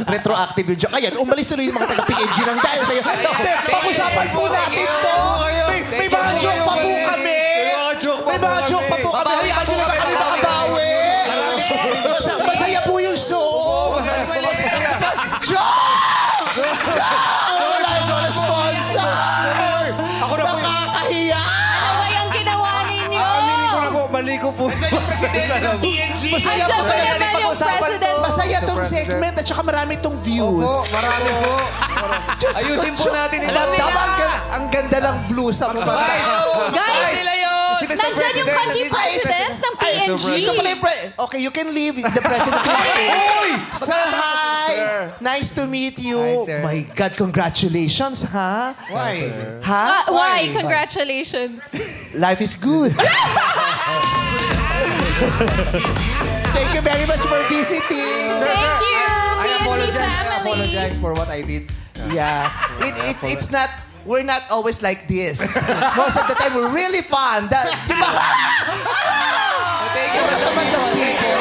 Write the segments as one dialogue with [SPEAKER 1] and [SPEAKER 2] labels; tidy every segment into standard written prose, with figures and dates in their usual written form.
[SPEAKER 1] Retroactive yung joke. Ayan, umalis tuloy yung mga taga-PNG ng dahil sa'yo. Pag-usapan po natin to. May mga joke pa po kami. May mga joke pa po kami. Hayaan nyo na ba kami makabawi? Masaya po yung show. Joke! Wala yung sponsor! Ako na po yung... Nakakahiya!
[SPEAKER 2] Ano ba yung ginawa ninyo?
[SPEAKER 3] Aminin ko na po, mali ko po.
[SPEAKER 1] Masaya po
[SPEAKER 2] Andiyan ba
[SPEAKER 1] talaga.
[SPEAKER 2] naman yung president?
[SPEAKER 1] Masaya tong segment at saka marami tong views.
[SPEAKER 3] Opo, marami po.
[SPEAKER 1] Diyos ko,
[SPEAKER 3] Ayusin po natin ito.
[SPEAKER 1] Ang ganda ng blues ang
[SPEAKER 2] Guys, nandyan yung country president ng PNG.
[SPEAKER 1] Ito pala yung okay, you can leave the president can stay. Sir, hi! Nice to meet you.
[SPEAKER 3] Hi, sir.
[SPEAKER 1] My God, congratulations, ha?
[SPEAKER 3] Why?
[SPEAKER 1] Ha?
[SPEAKER 2] Why? Congratulations.
[SPEAKER 1] Life is good. Thank you very much for visiting.
[SPEAKER 2] Thank you,
[SPEAKER 3] I
[SPEAKER 2] PNG
[SPEAKER 3] apologize
[SPEAKER 2] family.
[SPEAKER 3] for what I did.
[SPEAKER 1] Yeah. It's not, we're not always like this. Most of the time, we're really fun. Di ba?
[SPEAKER 3] Thank you.
[SPEAKER 1] Naman the people.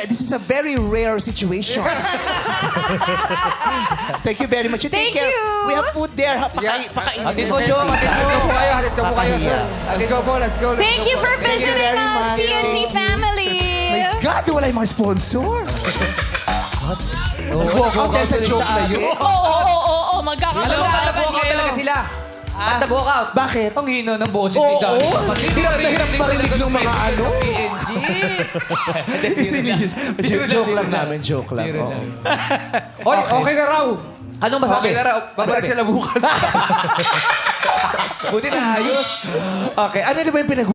[SPEAKER 1] This is a very rare situation. Thank you very much. You take
[SPEAKER 2] Thank
[SPEAKER 1] care.
[SPEAKER 2] you.
[SPEAKER 1] We have food there. Pakainin
[SPEAKER 3] Hatid po, Joe. Hatid po kayo, sir. Let's go po, let's go.
[SPEAKER 2] Thank you for visiting
[SPEAKER 1] very
[SPEAKER 2] us,
[SPEAKER 1] much.
[SPEAKER 2] PNG
[SPEAKER 1] Thank you.
[SPEAKER 2] family.
[SPEAKER 1] My God, wala yung mga sponsor. Nag-walk out dahil sa joke na yun.
[SPEAKER 2] Oo,
[SPEAKER 4] Alam mo,
[SPEAKER 2] magkakapag-aarapan
[SPEAKER 4] nag-walkout talaga
[SPEAKER 2] kayo.
[SPEAKER 4] sila. At nag-walkout.
[SPEAKER 1] Bakit?
[SPEAKER 4] Ang hina ng boses
[SPEAKER 1] Oo,
[SPEAKER 4] ni Daddy.
[SPEAKER 1] hirap na hirap marinig ng mga ano.
[SPEAKER 4] PNG.
[SPEAKER 1] Isinis. Joke lang namin, joke lang.
[SPEAKER 4] Biro
[SPEAKER 1] Oo.
[SPEAKER 4] lang.
[SPEAKER 3] Oy, okay na raw.
[SPEAKER 4] Anong masabi?
[SPEAKER 3] Okay na raw. Babalik sila bukas.
[SPEAKER 4] Buti na ayos.
[SPEAKER 1] Okay, ano na ba yung pinag